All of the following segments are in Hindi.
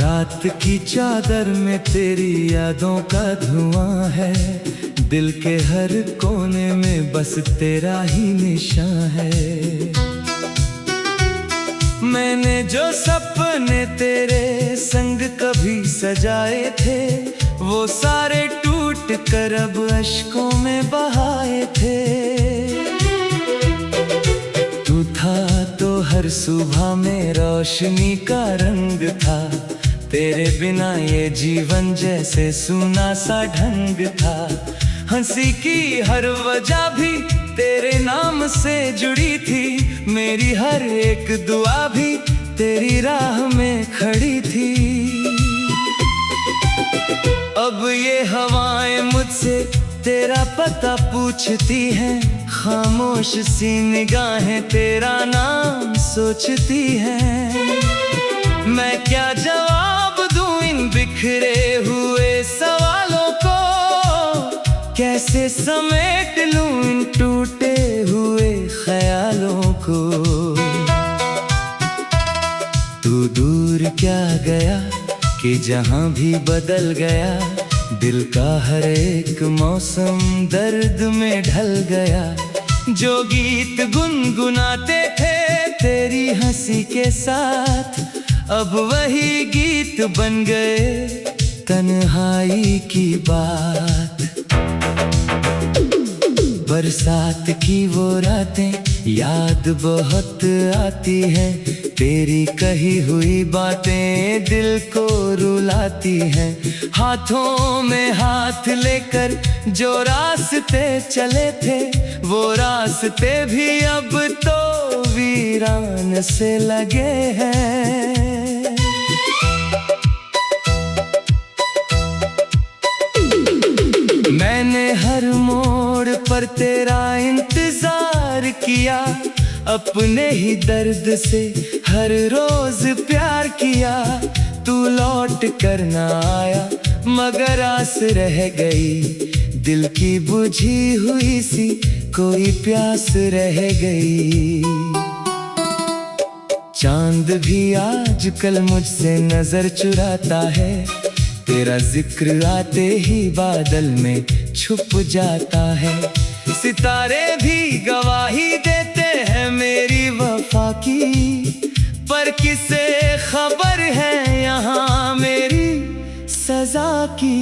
रात की चादर में तेरी यादों का धुआं है, दिल के हर कोने में बस तेरा ही निशान है। मैंने जो सपने तेरे संग कभी सजाए थे, वो सारे टूट कर अब अश्कों में बहाए थे। तू था तो हर सुबह में रोशनी का रंग था, तेरे बिना ये जीवन जैसे सूना सा ढंग था। हंसी की हर वजह भी तेरे नाम से जुड़ी थी, मेरी हर एक दुआ भी तेरी राह में खड़ी थी। अब ये हवाएं मुझसे तेरा पता पूछती हैं, खामोश सी निगाहें तेरा नाम सोचती हैं। मैं क्या जवाब दूं इन बिखरे हुए सवालों को, कैसे समेट लूं इन टूटे हुए ख्यालों को। तू दूर क्या गया कि जहां भी बदल गया, दिल का हर एक मौसम दर्द में ढल गया। जो गीत गुनगुनाते थे तेरी हंसी के साथ, अब वही गीत बन गए तन्हाई की बात। बरसात की वो रातें याद बहुत आती हैं, तेरी कही हुई बातें दिल को रुलाती हैं। हाथों में हाथ लेकर जो रास्ते चले थे, वो रास्ते भी अब तो वीरान से लगे हैं। मैंने हर मोड़ पर तेरा इंतजार किया, अपने ही दर्द से हर रोज प्यार किया। तू लौट कर ना आया मगर आस रह गई, दिल की बुझी हुई सी कोई प्यास रह गई। चांद भी आजकल मुझसे नजर चुराता है, तेरा जिक्र आते ही बादल में छुप जाता है। सितारे भी गवाही देते हैं मेरी वफा की, पर किसे खबर है यहाँ मेरी सजा की।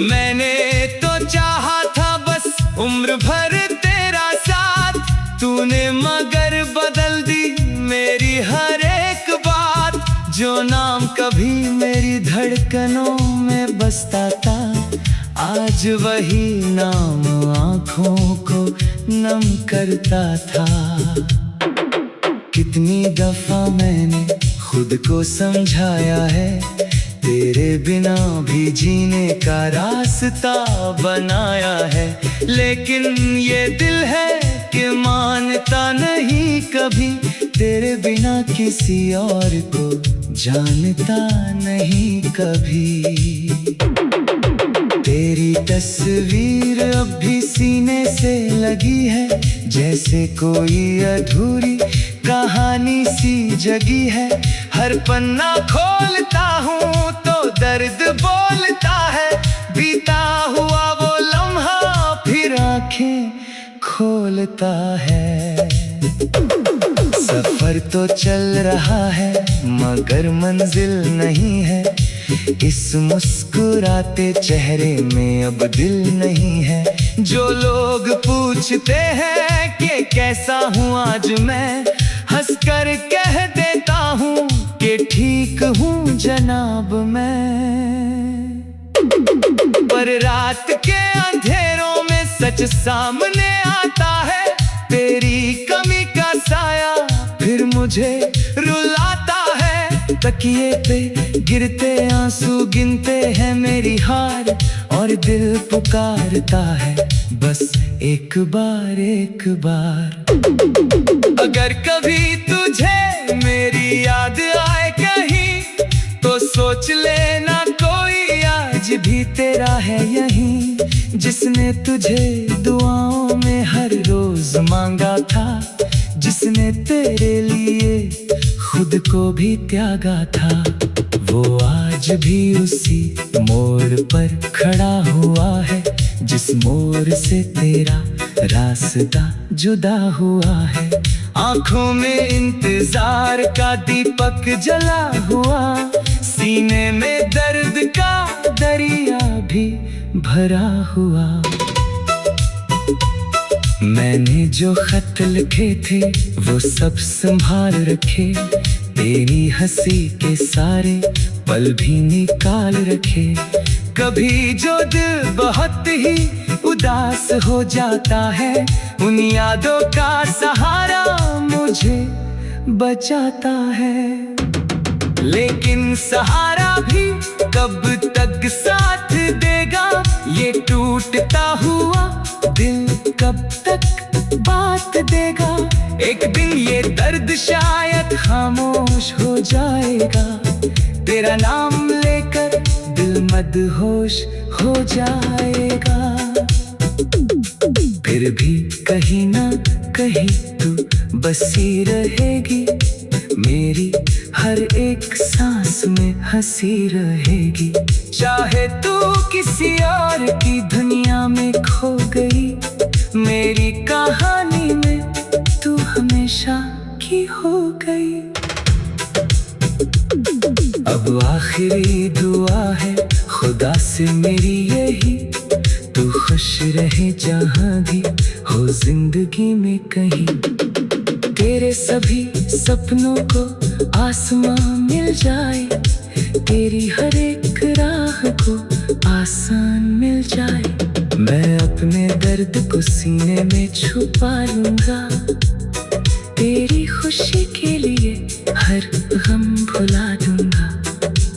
मैंने तो चाहा था बस उम्र भर तेरा साथ, तूने मगर बदल दी मेरी हर एक बात। जो नाम कभी मेरी धड़कनों में बसता था, आज वही नाम आँखों को नम करता था। कितनी दफा मैंने खुद को समझाया है, तेरे बिना भी जीने का रास्ता बनाया है। लेकिन ये दिल है कि मानता नहीं कभी, तेरे बिना किसी और को जानता नहीं कभी। तेरी तस्वीर अब भी सीने से लगी है, जैसे कोई अधूरी कहानी सी जगी है। हर पन्ना खोलता हूँ तो दर्द बोलता है, बीता हुआ वो लम्हा फिर आँखें खोलता है। सफर तो चल रहा है मगर मंजिल नहीं है, इस मुस्कुराते चेहरे में अब दिल नहीं है। जो लोग पूछते हैं कि कैसा हूँ आज मैं, हंस कर कह देता हूँ कि ठीक हूँ जनाब मैं। पर रात के अंधेरों में सच सामने आता है, तेरी कमी का साया फिर मुझे रुलाता है। तकिए पे गिरते आंसू गिनते हैं मेरी हार, और दिल पुकारता है बस एक बार एक बार। अगर कभी तुझे मेरी याद आए कहीं, तो सोच लेना कोई आज भी तेरा है यहीं, जिसने तुझे दुआओं में हर रोज मांगा था, जिसने तेरे लिए खुद को भी त्यागा था, वो आज भी उसी मोड़ पर खड़ा हुआ है, जिस मोड़ से तेरा रास्ता जुदा हुआ है। आंखों में इंतजार का दीपक जला हुआ, सीने में दर्द का दरिया भी भरा हुआ। मैंने जो खत लिखे थे वो सब संभाल रखे, तेरी हंसी के सारे पल भी निकाल रखे। कभी जो दिल बहुत ही उदास हो जाता है, उन यादों का सहारा मुझे बचाता है। लेकिन सहारा भी कब तक साथ देगा, ये टूटता हुआ दिल कब तक बात देगा। एक दिन ये दर्द शायद खामोश हो जाएगा, तेरा नाम लेकर दिल मदहोश हो जाएगा। फिर भी कहीं ना कहीं तू बसी रहेगी, मेरी हर एक सांस में हंसी रहेगी। चाहे तू किसी और की दुनिया में खो गई, मेरी कहानी में तू हमेशा की हो गई। अब आखिरी दुआ है खुदा से मेरी यही, तू खुश रहे जहाँ भी हो जिंदगी में कहीं। तेरे सभी सपनों को आसमां मिल जाए, तेरी हर एक राह को आसान मिल जाए। मैं अपने दर्द को सीने में छुपा लूंगा, तेरी खुशी के लिए हर गम भुला दूंगा।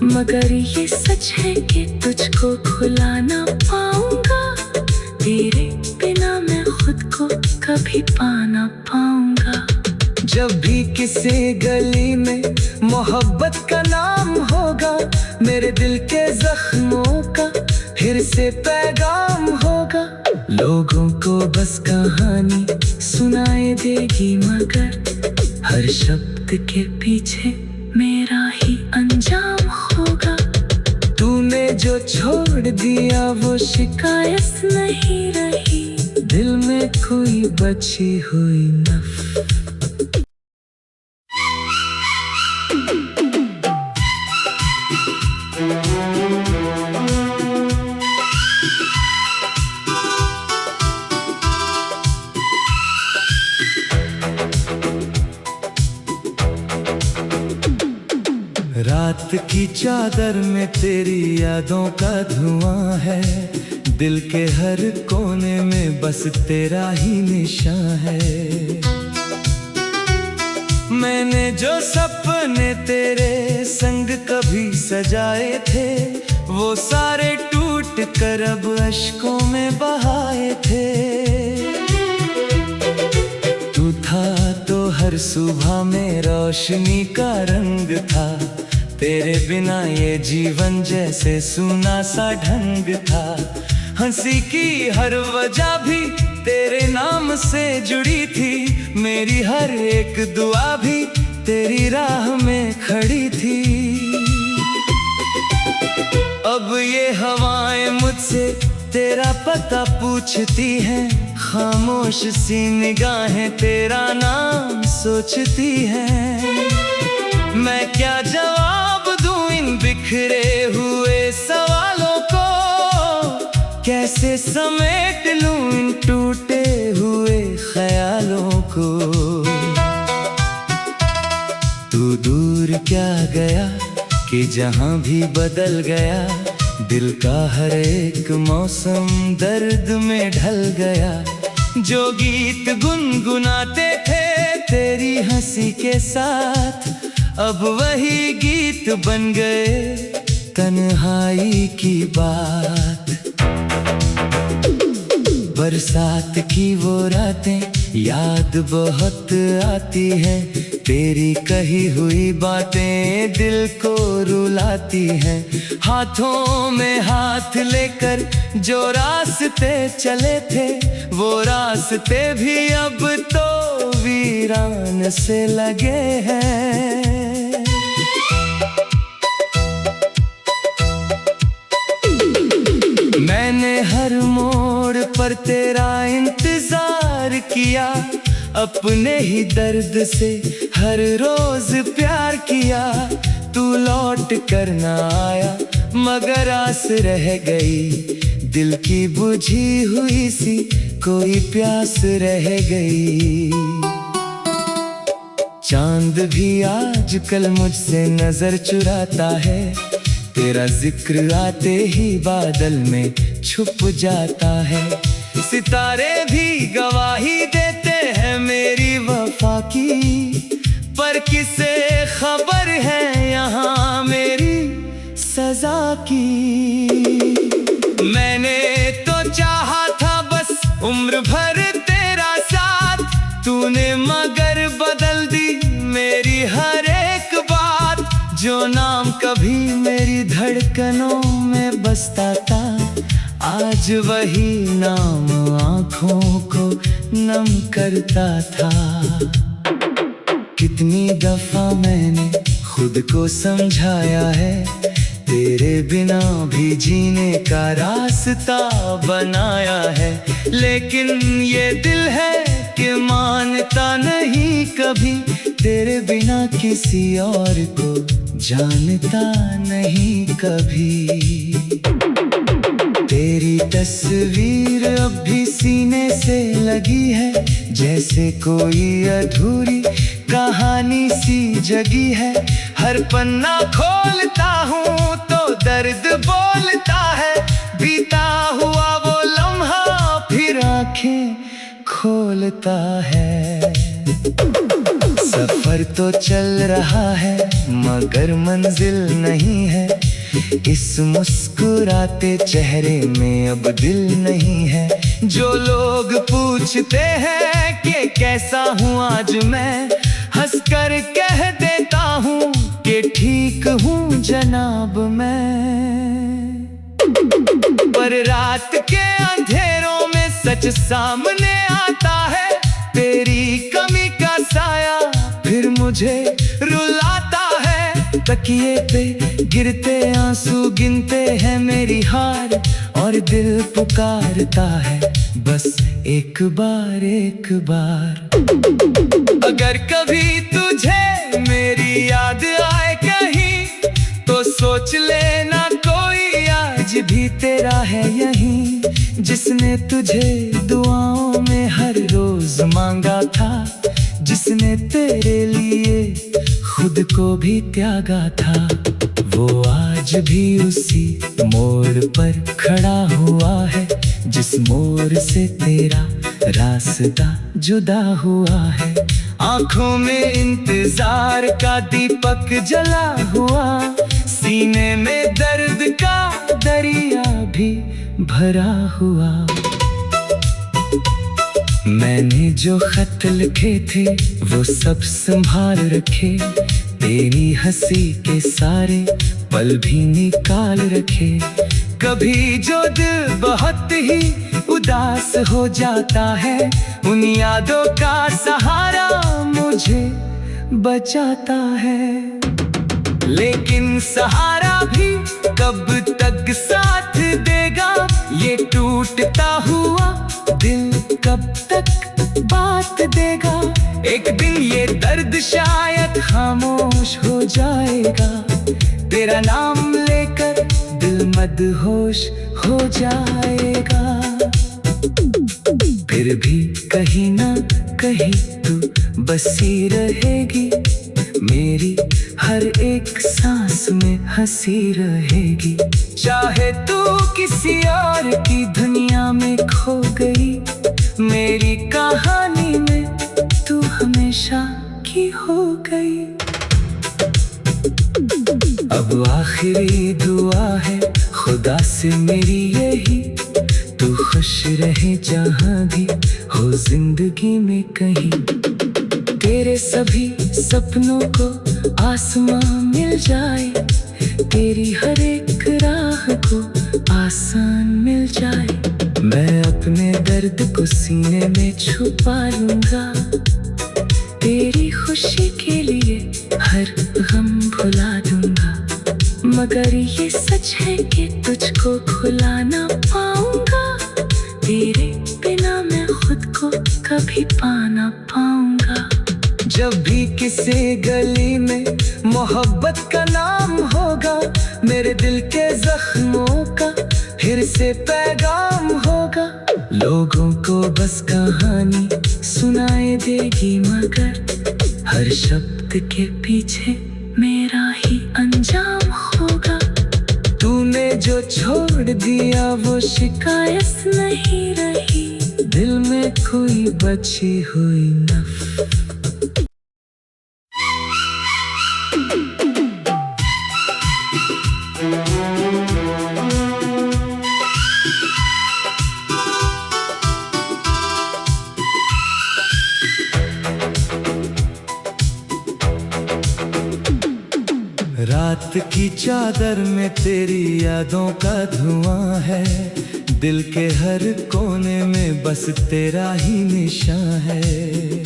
मगर ये सच है कि तुझको खुला ना पाऊंगा, तेरे बिना मैं खुद को कभी पा ना पाऊंगा। जब भी किसी गली में मोहब्बत का नाम होगा, मेरे दिल के जख्मों का फिर से पैगाम होगा। लोगों को बस कहानी सुनाई देगी, मगर हर शब्द के पीछे मेरा ही अंजाम होगा। तूने जो छोड़ दिया वो शिकायत नहीं रही, दिल में कोई बची हुई नफरत। रात की चादर में तेरी यादों का धुआं है, दिल के हर कोने में बस तेरा ही निशान है। मैंने जो सपने तेरे संग कभी सजाए थे, वो सारे टूट कर अब अश्कों में बहाए थे। तू था तो हर सुबह में रोशनी का रंग था, तेरे बिना ये जीवन जैसे सूना सा ढंग था। हंसी की हर वजह भी तेरे नाम से जुड़ी थी, मेरी हर एक दुआ भी तेरी राह में खड़ी थी। अब ये हवाएं मुझसे तेरा पता पूछती हैं, खामोश सी निगाहें तेरा नाम सोचती हैं। मैं क्या जवाब दूं इन बिखरे हुए सवालों को, कैसे समेट लूं इन टूटे हुए ख्यालों को। तू दूर क्या गया कि जहां भी बदल गया, दिल का हर एक मौसम दर्द में ढल गया। जो गीत गुनगुनाते थे तेरी हंसी के साथ, अब वही गीत बन गए तन्हाई की बात। बरसात की वो रातें याद बहुत आती है, तेरी कही हुई बातें दिल को रुलाती हैं। हाथों में हाथ लेकर जो रास्ते चले थे, वो रास्ते भी अब तो वीरान से लगे हैं। पर तेरा इंतजार किया, अपने ही दर्द से हर रोज प्यार किया। तू लौट कर ना आया मगर आस रह गई, दिल की बुझी हुई सी कोई प्यास रह गई। चांद भी आजकल मुझसे नजर चुराता है, तेरा जिक्र आते ही बादल में छुप जाता है। सितारे भी गवाही देते हैं मेरी वफा की, पर किसे खबर है यहाँ मेरी सजा की। मैंने तो चाहा था बस उम्र भर तेरा साथ, तूने मगर बदल दी मेरी हर एक बात। जो नाम कभी मेरी धड़कनों में बसता था, आज वही नाम आँखों को नम करता था। कितनी दफा मैंने खुद को समझाया है, तेरे बिना भी जीने का रास्ता बनाया है। लेकिन ये दिल है कि मानता नहीं कभी, तेरे बिना किसी और को जानता नहीं कभी। तेरी तस्वीर अब भी सीने से लगी है, जैसे कोई अधूरी कहानी सी जगी है। हर पन्ना खोलता हूँ तो दर्द बोलता है, बीता हुआ वो लम्हा फिर आँखें खोलता है। सफर तो चल रहा है मगर मंजिल नहीं है, इस मुस्कुराते चेहरे में अब दिल नहीं है। जो लोग पूछते हैं कि कैसा हूँ आज मैं, हंसकर कह देता हूँ कि ठीक हूँ जनाब मैं। पर रात के अंधेरों में सच सामने आता है, तेरी कमी का साया फिर मुझे रुलाता है। तकिए पे गिरते आंसू गिनते हैं मेरी हार, और दिल पुकारता है बस एक बार एक बार। अगर कभी तुझे मेरी याद आए कहीं, तो सोच लेना कोई आज भी तेरा है यहीं, जिसने तुझे दुआओं में हर रोज मांगा था, जिसने तेरे लिए खुद को भी त्यागा था। वो आज भी उसी मोड़ पर खड़ा हुआ है, जिस मोड़ से तेरा रास्ता जुदा हुआ है। आंखों में इंतजार का दीपक जला हुआ, सीने में दर्द का दरिया भी भरा हुआ। मैंने जो खत लिखे थे वो सब संभाल रखे, तेरी हंसी के सारे पल भी निकाल रखे। कभी जो दिल बहुत ही उदास हो जाता है, उन यादों का सहारा मुझे बचाता है। लेकिन सहारा भी कब तक साथ देगा, ये टूटता हुआ दिल कब तक बात देगा। एक दिन ये दर्द शायद खामोश हो जाएगा, तेरा नाम लेकर दिल मदहोश हो जाएगा। फिर भी कहीं ना कहीं तू बसी रहेगी, मेरी हर एक सांस में हंसी रहेगी। चाहे तू किसी और की दुनिया में खो गई, मेरी कहानी में तू हमेशा की हो गई। अब आखिरी दुआ है खुदा से मेरी यही, तू खुश रहे जहाँ भी हो जिंदगी में कहीं। तेरे सभी सपनों को आसमां मिल जाए, तेरी हर एक राह को आसान मिल जाए। मैं अपने दर्द को सीने में छुपा लूंगा, तेरी खुशी के लिए हर गम भुला दूंगा। मगर ये सच है कि तुझको खुला ना पाऊंगा, तेरे कभी पा ना पाऊंगा। जब भी किसी गली में मोहब्बत का नाम होगा, मेरे दिल के जख्मों का फिर से पैगाम होगा। लोगों को बस कहानी सुनाई देगी, मगर हर शब्द के पीछे मेरा ही अंजाम होगा। तूने जो छोड़ दिया वो शिकायत नहीं रही, दिल में कोई बची हुई नफरत। रात की चादर में तेरी यादों का धुआं है, दिल के हर कोने में बस तेरा ही निशान है।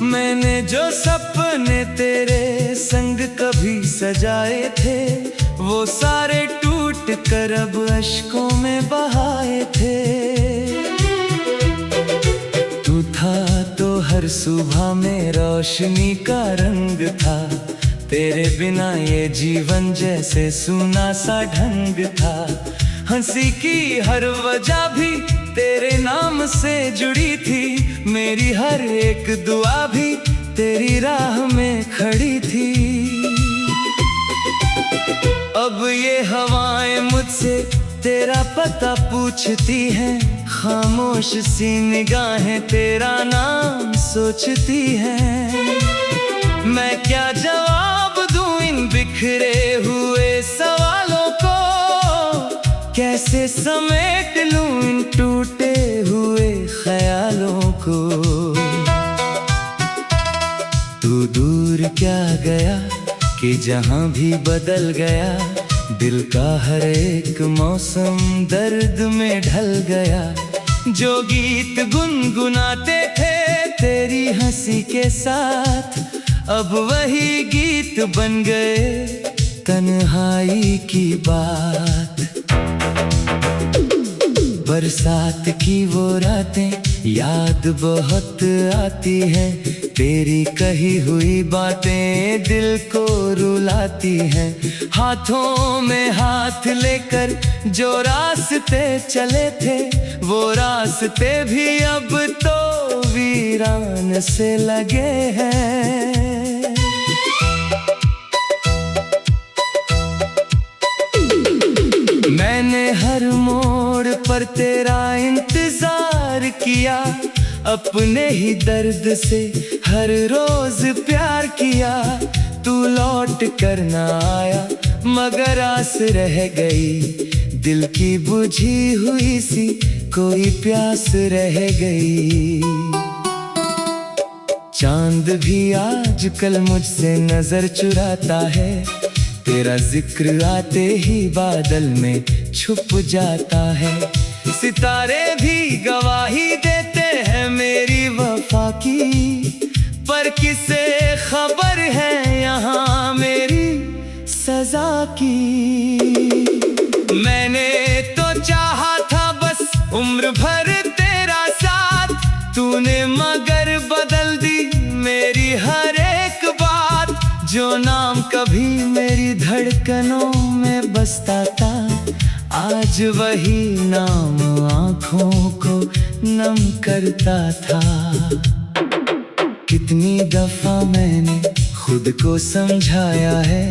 मैंने जो सपने तेरे संग कभी सजाए थे, वो सारे टूट कर अब अश्कों में बहाए थे। तू था तो हर सुबह में रोशनी का रंग था, तेरे बिना ये जीवन जैसे सूना सा ढंग था। हंसी की हर वजह भी तेरे नाम से जुड़ी थी, मेरी हर एक दुआ भी तेरी राह में खड़ी थी। अब ये हवाएं मुझसे तेरा पता पूछती हैं, खामोश सी निगाहें तेरा नाम सोचती हैं। मैं क्या जवाब दूं इन बिखरे हुए सवालों को, कैसे समेट लूं इन टूटे हुए ख्यालों को। तू दूर क्या गया कि जहां भी बदल गया, दिल का हर एक मौसम दर्द में ढल गया। जो गीत गुनगुनाते थे तेरी हंसी के साथ, अब वही गीत बन गए तन्हाई की बात। बरसात की वो रातें याद बहुत आती हैं, तेरी कही हुई बातें दिल को रुलाती हैं। हाथों में हाथ लेकर जो रास्ते चले थे, वो रास्ते भी अब तो वीरान से लगे हैं। मैंने हर मोड़ पर तेरा इंतजार किया, अपने ही दर्द से हर रोज प्यार किया। तू लौट कर ना आया मगर आस रह गई, दिल की बुझी हुई सी कोई प्यास रह गई। चांद भी आजकल मुझसे नजर चुराता है, तेरा जिक्र आते ही बादल में छुप जाता है। सितारे भी गवाही देते हैं मेरी वफा की, पर किसे खबर है यहाँ मेरी सजा की। मैंने तो चाहा था बस उम्र भर तेरा साथ, तूने मगर बदल दी मेरी हर एक बात। जो नाम कभी मेरी धड़कनों में बसता था, आज वही नाम आँखों को नम करता था। कितनी दफा मैंने खुद को समझाया है,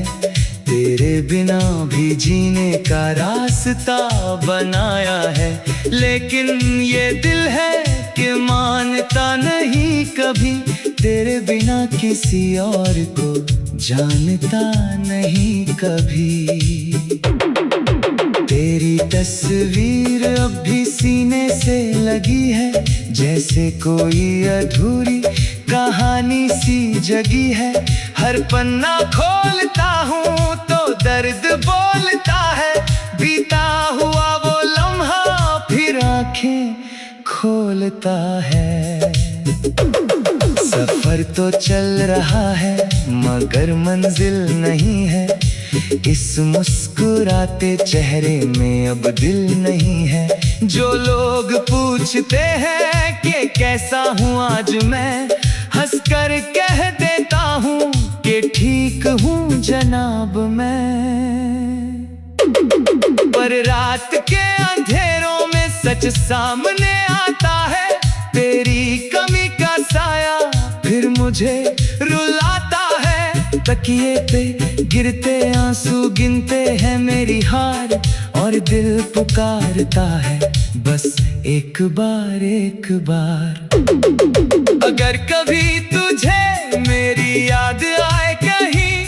तेरे बिना भी जीने का रास्ता बनाया है। लेकिन ये दिल है कि मानता नहीं कभी, तेरे बिना किसी और को जानता नहीं कभी। तेरी तस्वीर अब भी सीने से लगी है, जैसे कोई अधूरी कहानी सी जगी है। हर पन्ना खोलता हूँ तो दर्द बोलता है, बीता हुआ वो लम्हा फिर आँखें खोलता है। सफर तो चल रहा है मगर मंजिल नहीं है, इस मुस्कुराते चेहरे में अब दिल नहीं है। जो लोग पूछते हैं कि कैसा हूँ आज मैं, हंसकर कह देता हूँ कि ठीक हूँ जनाब मैं। पर रात के अंधेरों में सच सामने आता है, तेरी कमी का साया फिर मुझे रुलाता है। तकिए पे गिरते आंसू गिनते हैं मेरी हार, और दिल पुकारता है बस एक बार एक बार। अगर कभी तुझे मेरी याद आए कहीं,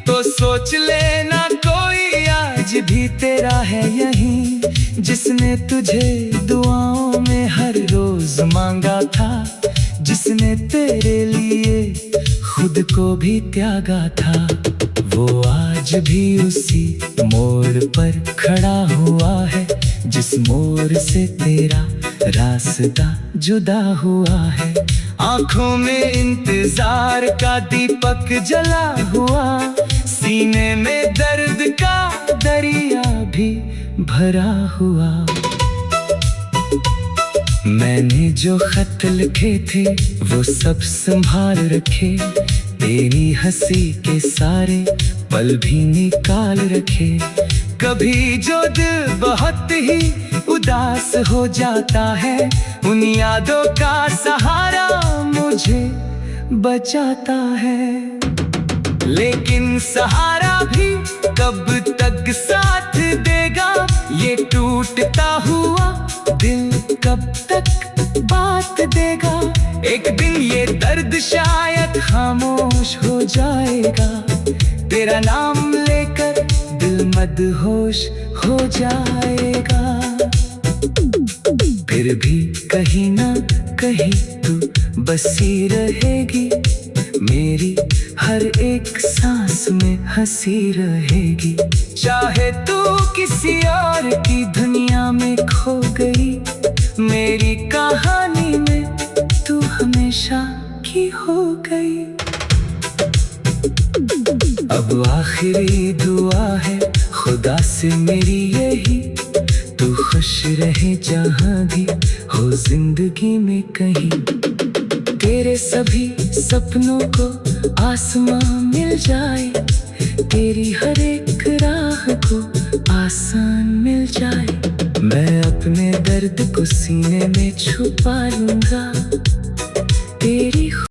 तो सोच लेना कोई आज भी तेरा है यहीं, जिसने तुझे दुआओं में हर रोज मांगा था, जिसने तेरे लिए खुद को भी त्यागा था। वो आज भी उसी मोड़ पर खड़ा हुआ है, जिस मोड़ से तेरा रास्ता जुदा हुआ है। आंखों में इंतजार का दीपक जला हुआ, सीने में दर्द का दरिया भी भरा हुआ। मैंने जो खत लिखे थे वो सब संभाल रखे, तेरी हंसी के सारे पल भी निकाल रखे। कभी जो दिल बहुत ही उदास हो जाता है, उन यादों का सहारा मुझे बचाता है। लेकिन सहारा भी कब तक साथ देगा, ये टूटता हुआ दिल कब तक बात देगा। एक दिन ये दर्द शायद खामोश हो जाएगा, तेरा नाम लेकर दिल मदहोश हो जाएगा। फिर भी कहीं ना कहीं तू बसी रहेगी, मेरी हर एक सांस में हंसी रहेगी। चाहे तू किसी और की दुनिया में खो गई, मेरी कहानी में तू हमेशा की हो गई। अब आखिरी दुआ है खुदा से मेरी यही, तू खुश रहे जहाँ भी हो जिंदगी में कहीं। तेरे सभी सपनों को आसमां मिल जाए, तेरी हर एक राह को आसान मिल जाए। मैं अपने दर्द को सीने में छुपा लूंगा, तेरी